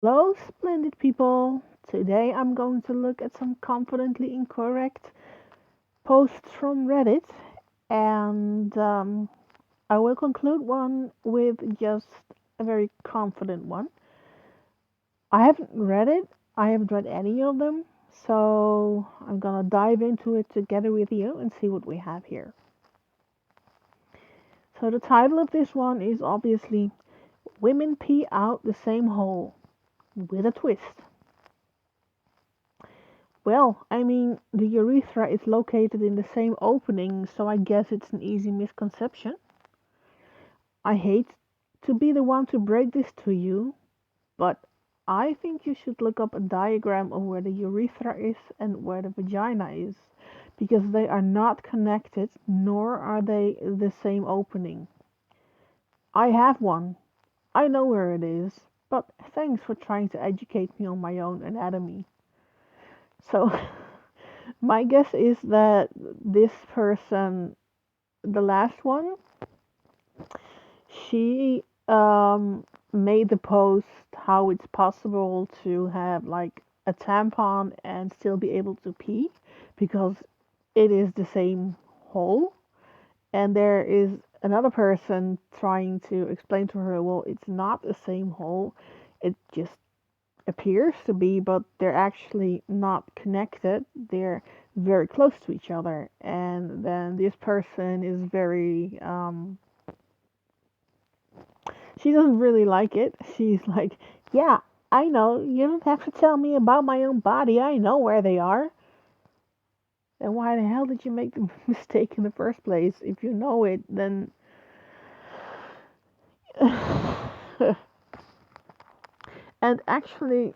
Hello, splendid people. Today I'm going to look at some confidently incorrect posts from Reddit, and I will conclude one with just a very confident one. I haven't read it, I haven't read any of them, so I'm gonna dive into it together with you and see what we have here. So, the title of this one is obviously Women Pee Out the Same Hole with a Twist. Well, I mean, the urethra is located in the same opening, so I guess it's an easy misconception. I hate to be the one to break this to you, but I think you should look up a diagram of where the urethra is and where the vagina is, because they are not connected, nor are they the same opening. I have one. I know where it is, but thanks for trying to educate me on my own anatomy. So, my guess is that this person, the last one, she made the post how it's possible to have like a tampon and still be able to pee because it is the same hole. And there is another person trying to explain to her, well, it's not the same hole. It just appears to be, but they're actually not connected. They're very close to each other. And then this person is very, she doesn't really like it. She's like, yeah, I know. You don't have to tell me about my own body. I know where they are. Then why the hell did you make the mistake in the first place? If you know it, then. And actually,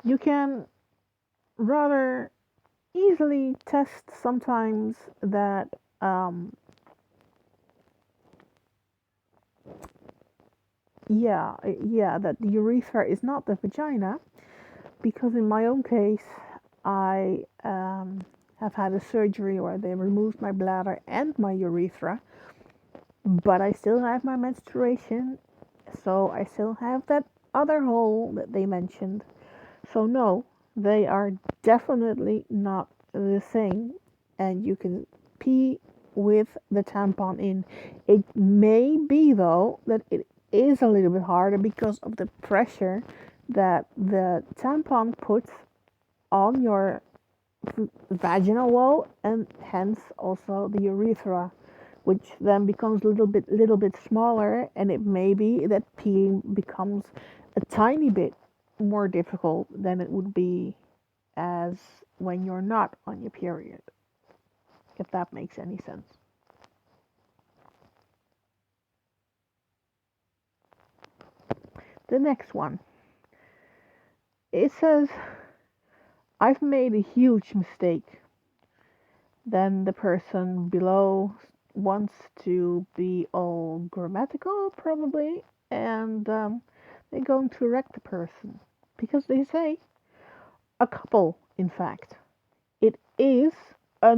you can rather easily test sometimes that that the urethra is not the vagina, because in my own case I have had a surgery where they removed my bladder and my urethra, but I still have my menstruation, so I still have that other hole that they mentioned. So no, they are definitely not the same, and you can pee with the tampon in. It may be though that it is a little bit harder because of the pressure that the tampon puts on your vaginal wall and hence also the urethra, which then becomes a little bit smaller, and it may be that peeing becomes a tiny bit more difficult than it would be as when you're not on your period, if that makes any sense. The next one, it says, I've made a huge mistake. Then the person below wants to be all grammatical, probably, and they're going to wreck the person because they say, a couple, in fact. It is a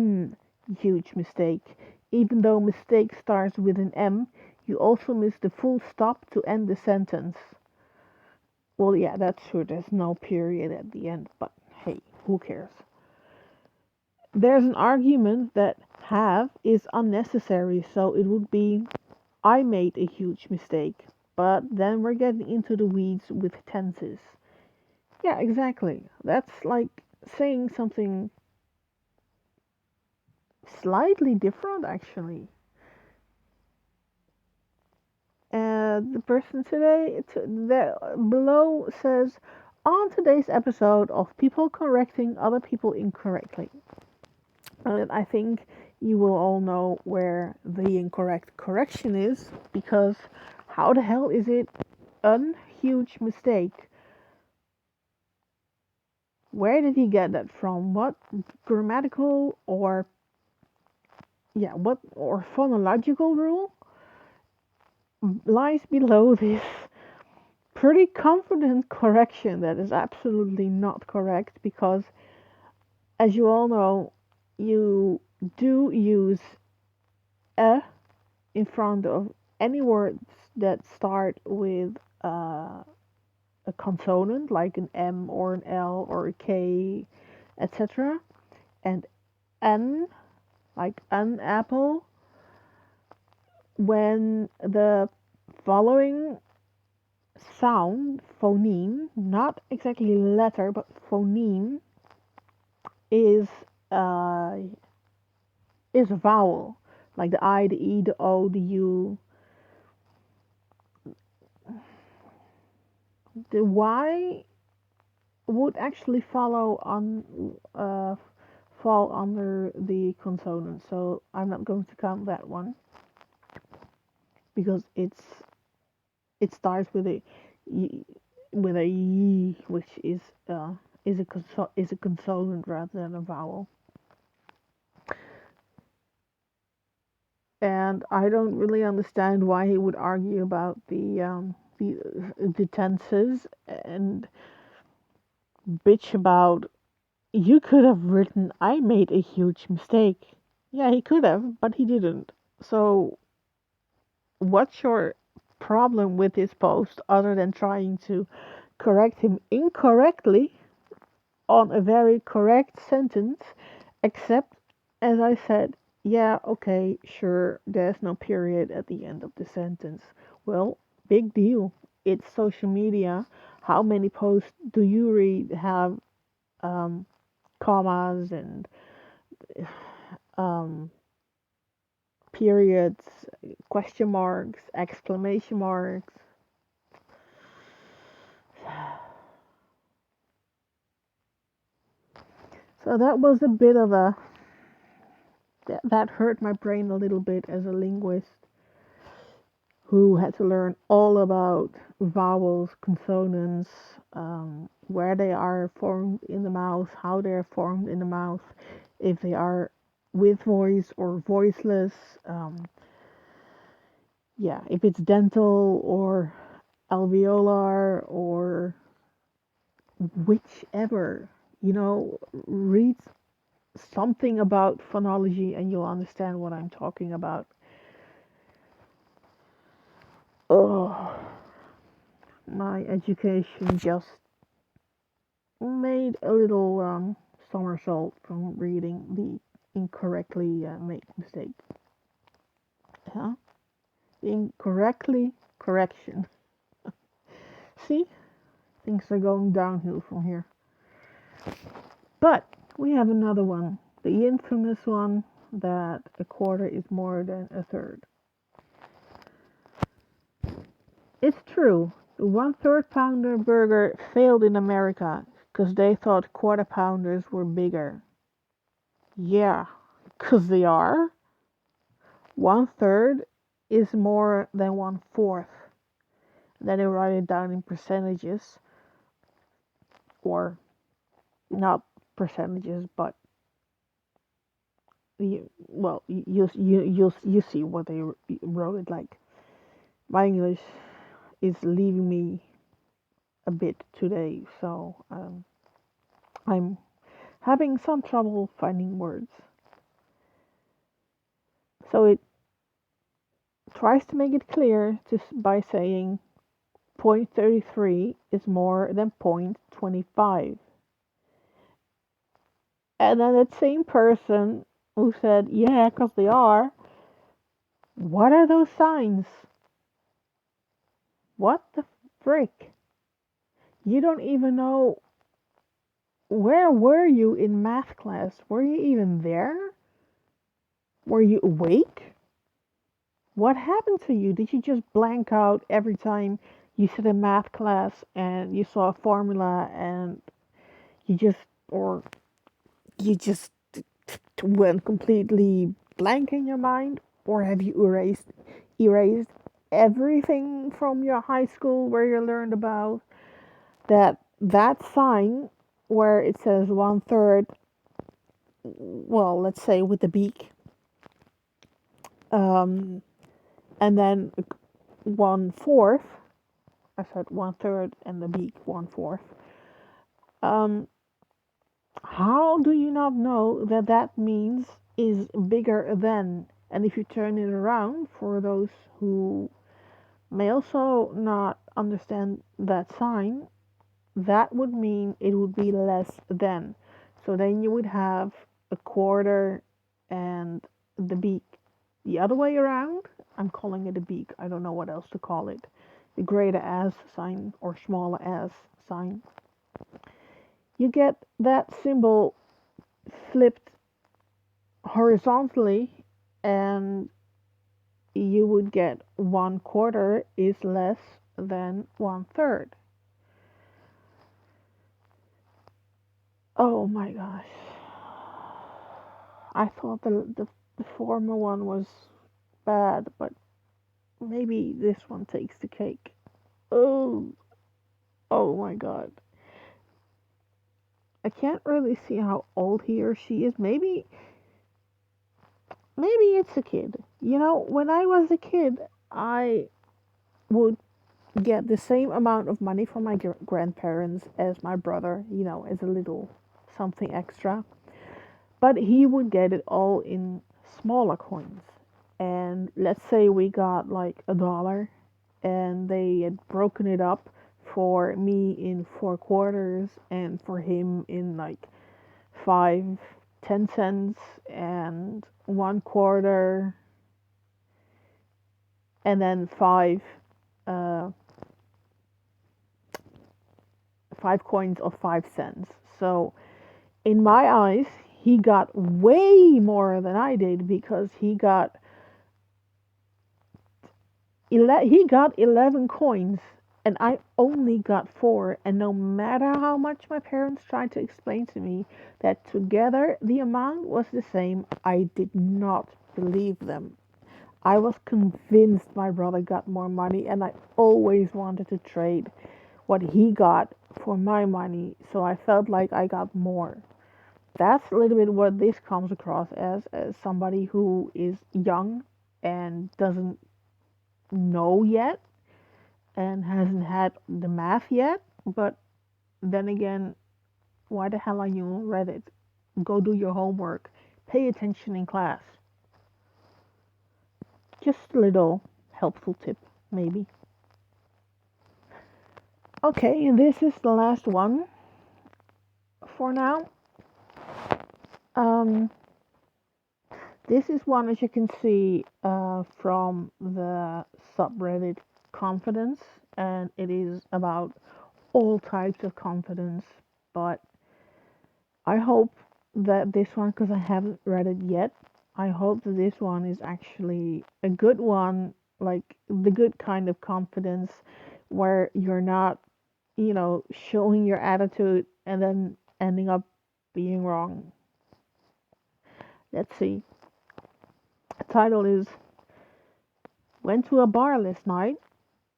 huge mistake. Even though mistake starts with an M, you also miss the full stop to end the sentence. Well, yeah, that's true. There's no period at the end, but hey, who cares? There's an argument that have is unnecessary, so it would be I made a huge mistake. But then we're getting into the weeds with tenses. Yeah, exactly. That's like saying something slightly different, actually. The person today below says, on today's episode of people correcting other people incorrectly. And I think you will all know where the incorrect correction is, because how the hell is it a huge mistake? Where did he get that from? What grammatical or what or phonological rule lies below this pretty confident correction that is absolutely not correct? Because as you all know, you do use a in front of any words that start with a consonant like an M or an L or a K, etc. And N, like an apple, when the following sound, phoneme, not exactly letter, but phoneme, is uh, is a vowel, like the I, the E, the O, the U. The Y would actually fall under the consonant, so I'm not going to count that one because it starts with a y, with a y, which is a consonant rather than a vowel. And I don't really understand why he would argue about the tenses and bitch about you could have written I made a huge mistake. Yeah, he could have, but he didn't. So what's your problem with his post other than trying to correct him incorrectly on a very correct sentence, except, as I said, yeah, okay, sure, there's no period at the end of the sentence. Well, big deal. It's social media. How many posts do you read have um, commas and um, periods, question marks, exclamation marks? So that was a bit of a that hurt my brain a little bit as a linguist who had to learn all about vowels, consonants, where they are formed in the mouth, how they're formed in the mouth, if they are with voice or voiceless, yeah, if it's dental or alveolar or whichever, read something about phonology and you'll understand what I'm talking about. Oh, my education just made a little somersault from reading the incorrectly made mistake. Huh? Incorrectly correction. See, things are going downhill from here. But we have another one, the infamous one that a quarter is more than a third. It's true. The one-third pounder burger failed in America because they thought quarter pounders were bigger. Yeah, because they are. One third is more than one fourth. Then they write it down in percentages, or not percentages, but you see what they wrote it like. My English is leaving me a bit today, so I'm having some trouble finding words. So it tries to make it clear by saying 0.33 is more than 0.25. And then that same person who said, yeah, because they are, what are those signs? What the frick? You don't even know. Where were you in math class? Were you even there? Were you awake? What happened to you? Did you just blank out every time you sit in math class and you saw a formula and you just, or you just went completely blank in your mind? Or have you erased everything from your high school where you learned about that sign where it says one third, well, let's say with the beak, um, and then one fourth. I said one third and the beak one fourth. Um, how do you not know that that means is bigger than? And if you turn it around for those who may also not understand that sign, that would mean it would be less than. So then you would have a quarter and the beak. The other way around, I'm calling it a beak. I don't know what else to call it. The greater as sign or smaller as sign. You get that symbol flipped horizontally, and you would get one quarter is less than one third. Oh my gosh. I thought the former one was bad, but maybe this one takes the cake. Oh, oh my god. I can't really see how old he or she is. Maybe it's a kid. You know, when I was a kid, I would get the same amount of money from my grandparents as my brother, as a little something extra. But he would get it all in smaller coins. And let's say we got like $1 and they had broken it up for me in 4 quarters and for him in like 5, 10 cents and 1 quarter and then uh, 5 coins of 5 cents. So in my eyes, he got way more than I did because he got 11 coins and I only got 4. And no matter how much my parents tried to explain to me that together the amount was the same, I did not believe them. I was convinced my brother got more money, and I always wanted to trade what he got for my money, so I felt like I got more. That's a little bit what this comes across as somebody who is young and doesn't know yet and hasn't had the math yet. But then again, why the hell are you on Reddit? Go do your homework. Pay attention in class. Just a little helpful tip, maybe. Okay, and this is the last one for now. Um, this is one, as you can see, from the subreddit confidence, and it is about all types of confidence. But I hope that this one, because I haven't read it yet, I hope that this one is actually a good one, like the good kind of confidence where you're not, showing your attitude and then ending up being wrong. Let's see. The title is Went to a bar last night,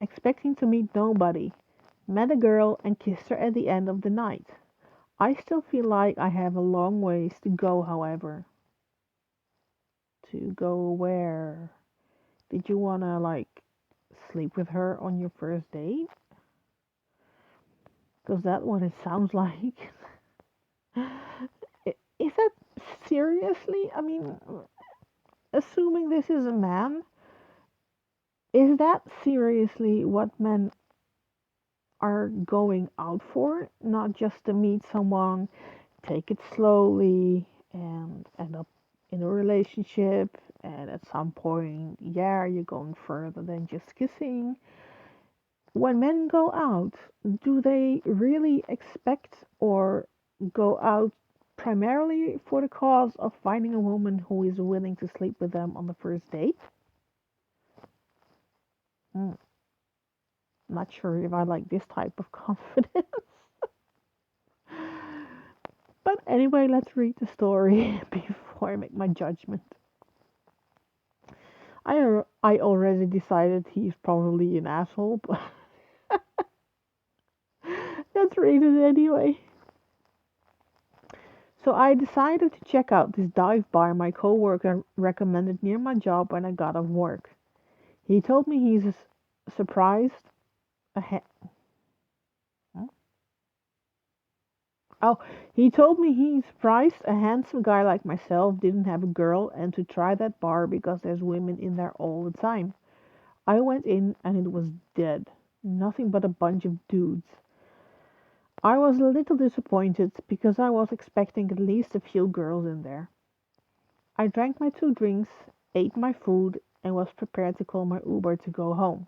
expecting to meet nobody. Met a girl and kissed her at the end of the night. I still feel like I have a long ways to go, however. To go where? Did you wanna, like, sleep with her on your first date? Because that's what it sounds like. Is that seriously? I mean, assuming this is a man, is that seriously what men are going out for? Not just to meet someone, take it slowly, and end up in a relationship, and at some point, yeah, you're going further than just kissing. When men go out, do they really expect or go out primarily for the cause of finding a woman who is willing to sleep with them on the first date? Mm, not sure if I like this type of confidence. But anyway, let's read the story before I make my judgment. I already decided he's probably an asshole, but let's read it anyway. So I decided to check out this dive bar my coworker recommended near my job when I got off work. He told me he's surprised. A ha- huh? Oh, he told me he's surprised a handsome guy like myself didn't have a girl and to try that bar because there's women in there all the time. I went in and it was dead. Nothing but a bunch of dudes. I was a little disappointed because I was expecting at least a few girls in there. I drank my 2 drinks, ate my food, and was prepared to call my Uber to go home.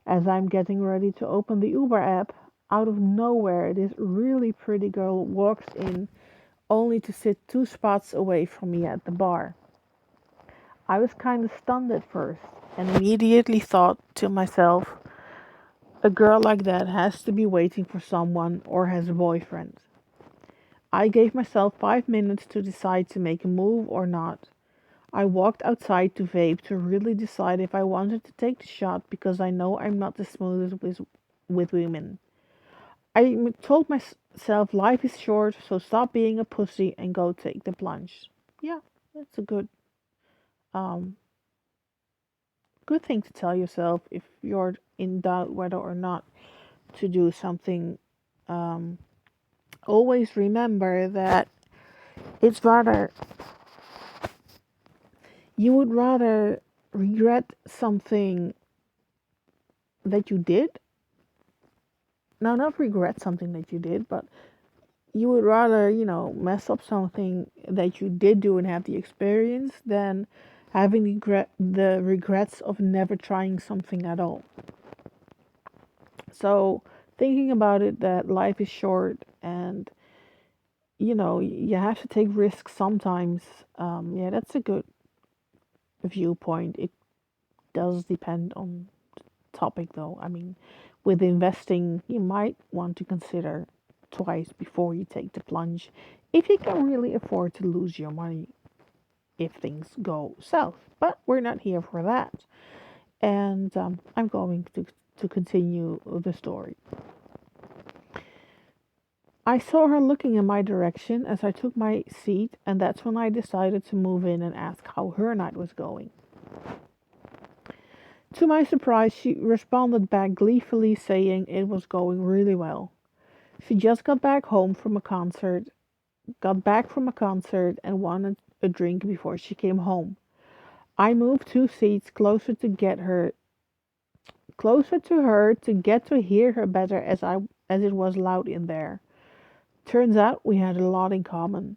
As I'm getting ready to open the Uber app, out of nowhere, this really pretty girl walks in only to sit 2 spots away from me at the bar. I was kind of stunned at first and immediately thought to myself, a girl like that has to be waiting for someone or has a boyfriend. I gave myself 5 minutes to decide to make a move or not. I walked outside to vape to really decide if I wanted to take the shot because I know I'm not the smoothest with women. Told myself life is short, so stop being a pussy and go take the plunge. Yeah, that's a um, good thing to tell yourself if you're in doubt whether or not to do something. Um, Always remember that it's rather, you would rather regret something that you did. Now, not regret something that you did, but you would rather, mess up something that you did do and have the experience than having the regrets of never trying something at all. So, thinking about it, that life is short and, you have to take risks sometimes. Yeah, that's a good viewpoint. It does depend on topic though. I mean, with investing, you might want to consider twice before you take the plunge if you can really afford to lose your money if things go south. But we're not here for that. And I'm going to continue the story. I saw her looking in my direction as I took my seat, and that's when I decided to move in and ask how her night was going. To my surprise, she responded back gleefully, saying it was going really well. She just got back from a concert and wanted a drink before she came home. I moved 2 seats closer to her to get to hear her better as it was loud in there. Turns out we had a lot in common.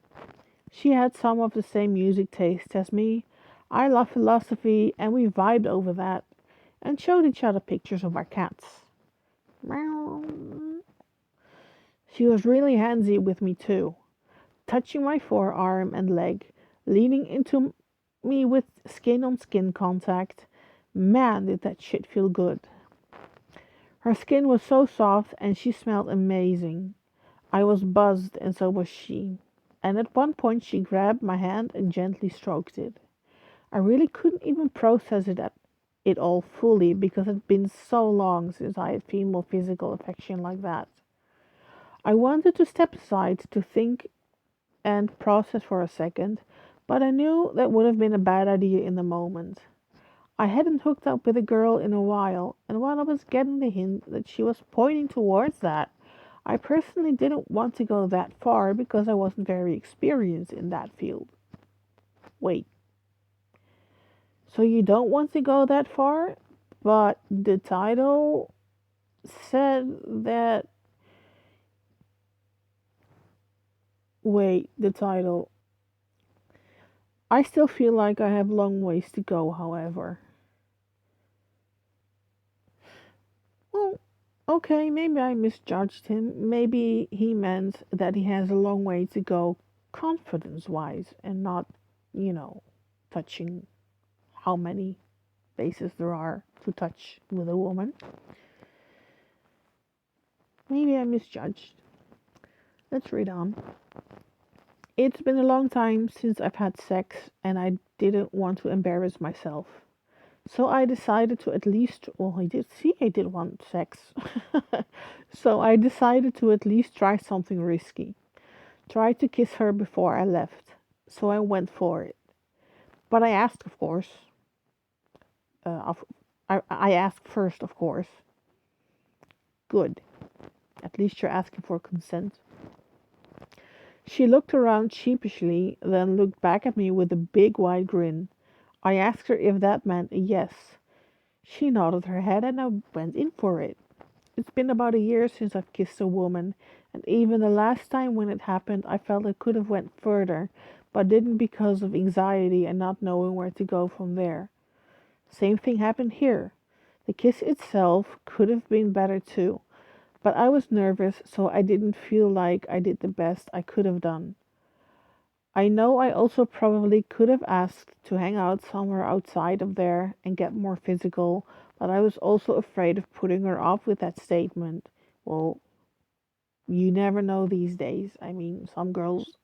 She had some of the same music taste as me. I love philosophy and we vibed over that and showed each other pictures of our cats. Meow. She was really handsy with me too, touching my forearm and leg, leaning into me with skin on skin contact. Man, did that shit feel good. Her skin was so soft and she smelled amazing. I was buzzed and so was she. And at one point she grabbed my hand and gently stroked it. I really couldn't even process it all fully because it had been so long since I had female physical affection like that. I wanted to step aside to think and process for a second, but I knew that would have been a bad idea in the moment. I hadn't hooked up with a girl in a while, and while I was getting the hint that she was pointing towards that, I personally didn't want to go that far because I wasn't very experienced in that field. Wait, so you don't want to go that far? But the title said that. Wait, the title. I still feel like I have long ways to go, however. Well, okay, maybe I misjudged him. Maybe he meant that he has a long way to go confidence wise and not, you know, touching how many bases there are to touch with a woman. Maybe I misjudged. Let's read on. It's been a long time since I've had sex and I didn't want to embarrass myself. So I decided to at least, well, I did want sex. So I decided to at least try something risky. Try to kiss her before I left. So I went for it. But I asked, of course. Of, I asked first, of course. Good. At least you're asking for consent. She looked around sheepishly, then looked back at me with a big wide grin. I asked her if that meant a yes. She nodded her head and I went in for it. It's been about a year since I've kissed a woman, and even the last time when it happened, I felt I could have went further, but didn't because of anxiety and not knowing where to go from there. Same thing happened here. The kiss itself could have been better too, but I was nervous, so I didn't feel like I did the best I could have done. I know I also probably could have asked to hang out somewhere outside of there and get more physical, but I was also afraid of putting her off with that statement. Well, you never know these days. I mean, some girls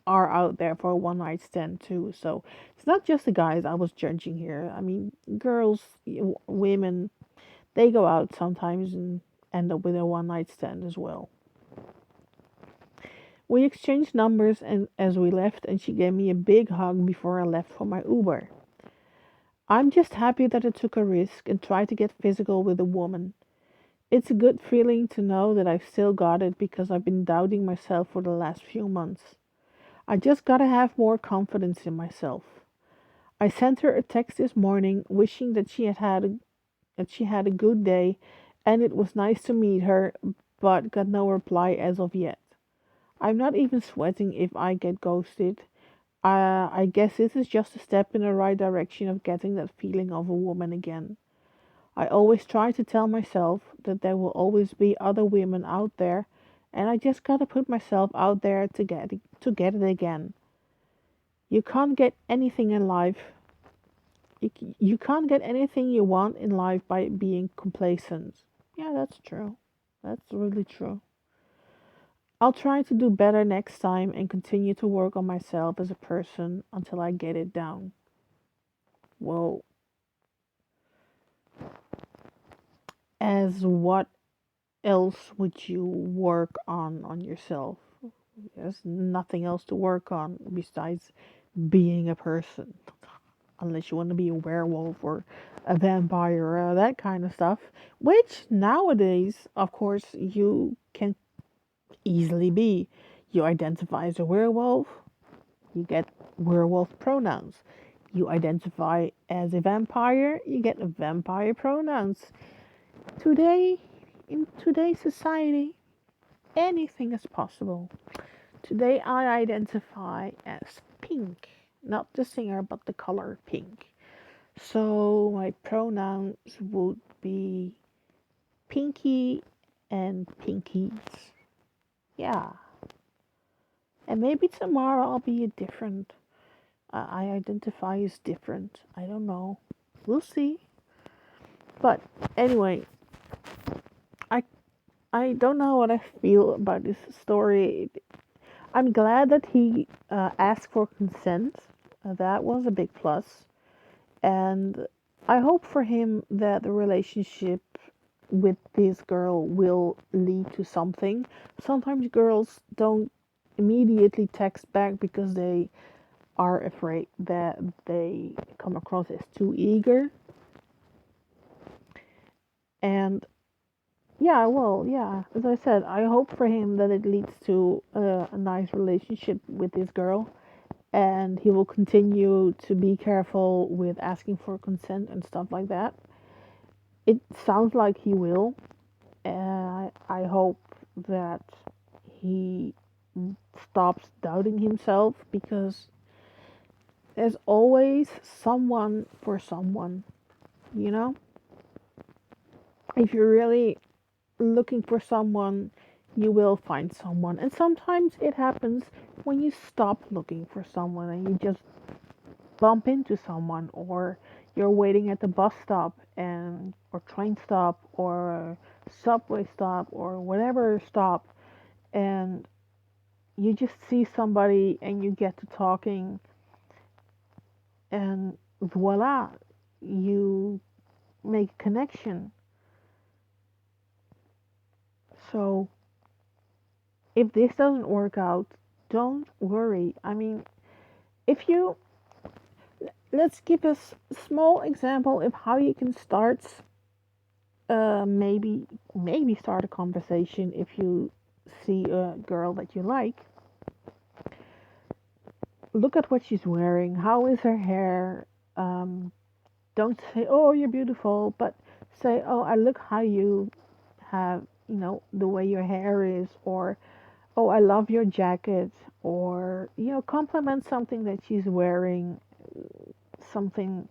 are out there for a one night stand too, so it's not just the guys I was judging here. I mean, girls, women, they go out sometimes and end up with a one night stand as well. We exchanged numbers and as we left, and she gave me a big hug before I left for my Uber. I'm just happy that I took a risk and tried to get physical with a woman. It's a good feeling to know that I've still got it because I've been doubting myself for the last few months. I just gotta have more confidence in myself. I sent her a text this morning wishing that she had a good day and it was nice to meet her, but got no reply as of yet. I'm not even sweating if I get ghosted. I guess this is just a step in the right direction of getting that feeling of a woman again. I always try to tell myself that there will always be other women out there, and I just gotta put myself out there to get it again. You can't get anything in life. You can't get anything you want in life by being complacent. Yeah, that's true. That's really true. I'll try to do better next time and continue to work on myself as a person until I get it down. Well, as what else would you work on yourself? There's nothing else to work on besides being a person, unless you want to be a werewolf or a vampire or that kind of stuff, which nowadays, of course, you can easily be. You identify as a werewolf, you get werewolf pronouns. You identify as a vampire, you get vampire pronouns. Today, in today's society, anything is possible. Today, I identify as pink, not the singer, but the color pink. So, my pronouns would be pinky and pinkies. Yeah. And maybe tomorrow I'll be a different. I identify as different. I don't know. We'll see. But anyway, I I don't know what I feel about this story. I'm glad that he asked for consent. That was a big plus. And I hope for him that the relationship with this girl will lead to something. Sometimes girls don't immediately text back because they are afraid that they come across as too eager. And yeah, well, yeah, as I said, I hope for him that it leads to a nice relationship with this girl and he will continue to be careful with asking for consent and stuff like that. It sounds like he will, and I hope that he stops doubting himself because there's always someone for someone, you know? If you're really looking for someone, you will find someone. And sometimes it happens when you stop looking for someone and you just bump into someone, or you're waiting at the bus stop and or train stop or subway stop or whatever stop, and you just see somebody and you get to talking, and voila, you make a connection. So if this doesn't work out, don't worry. I mean, if you let's give a small example of how you can start, maybe start a conversation. If you see a girl that you like, look at what she's wearing. How is her hair? um, don't say, oh, you're beautiful, but say, oh, I look how you have, the way your hair is, or, oh, I love your jacket, or, compliment something that she's wearing, something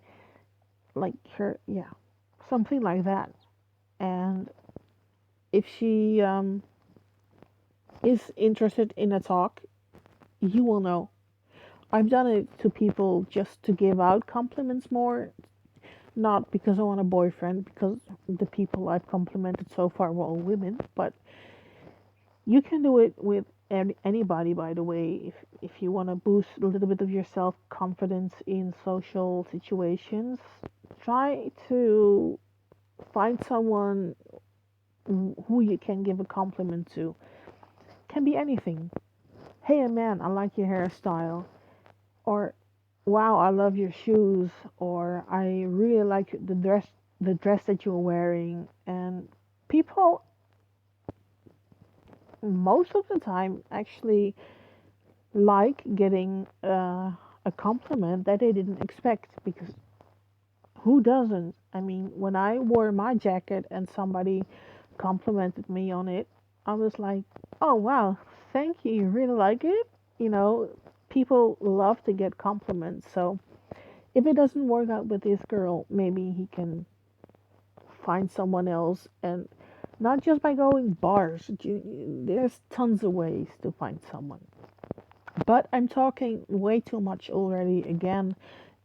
like her, yeah, something like that. And if she is interested in a talk, you will know. I've done it to people just to give out compliments more, not because I want a boyfriend, because the people I've complimented so far were all women, but you can do it with anybody, by the way. If you want to boost a little bit of your self confidence in social situations, try to find someone who you can give a compliment to. Can be anything. Hey man, I like your hairstyle, or wow, I love your shoes, or I really like the dress that you're wearing. And people most of the time actually like getting a compliment that they didn't expect, because who doesn't? I mean, when I wore my jacket and somebody complimented me on it, I was like, oh wow, thank you, you really like it? You know, people love to get compliments. So if it doesn't work out with this girl, maybe he can find someone else, and not just by going bars. There's tons of ways to find someone. But I'm talking way too much already again,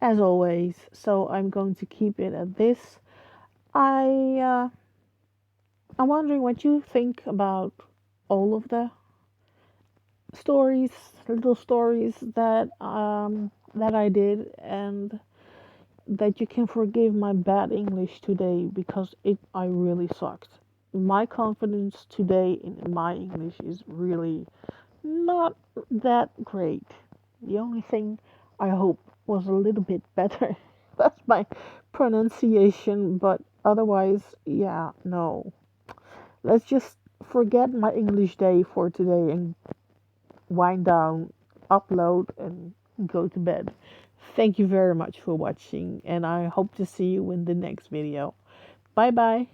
as always, so I'm going to keep it at this. I I'm wondering what you think about all of the stories, little stories that I did, and that you can forgive my bad English today, because it I really sucked. My confidence today in my English is really not that great. The only thing I hope was a little bit better. That's my pronunciation, but otherwise, yeah, no. Let's just forget my English day for today and wind down, upload, and go to bed. Thank you very much for watching, and I hope to see you in the next video. Bye bye.